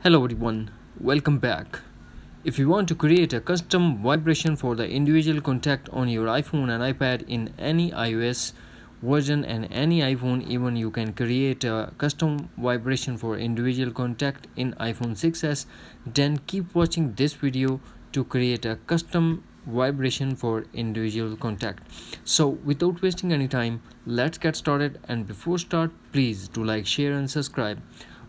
Hello everyone, welcome back. If you want to create a custom vibration for the individual contact on your iPhone and iPad in any iOS version and any iPhone, even you can create a custom vibration for individual contact in iPhone 6s, then keep watching this video to create a custom vibration for individual contact. So without wasting any time, let's get started, and before start, please do like, share and subscribe.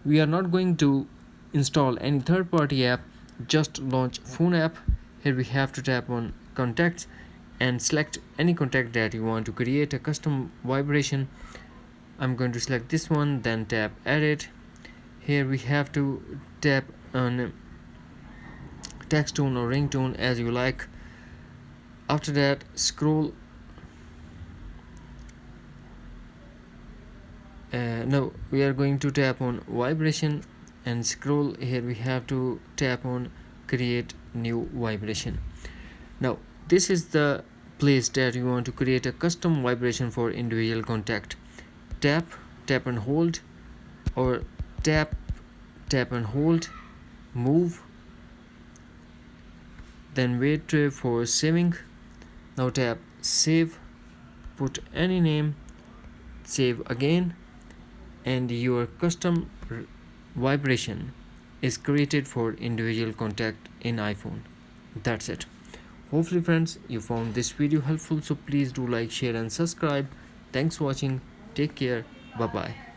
We are not going to install any third-party app, just launch phone app. Here we have to tap on contacts and select any contact that you want to create a custom vibration. I'm going to select this one, then tap edit. Here we have to tap on text tone or ringtone as you like. After that, scroll now we are going to tap on vibration and scroll. Here we have to tap on create new vibration. Now this is the place that you want to create a custom vibration for individual contact. Tap and hold, or tap and hold, move, then wait for saving. Now tap save, put any name, save again, and your custom vibration is created for individual contact in iPhone. That's it. Hopefully friends, you found this video helpful, so please do like, share and subscribe. Thanks for watching. Take care. Bye bye.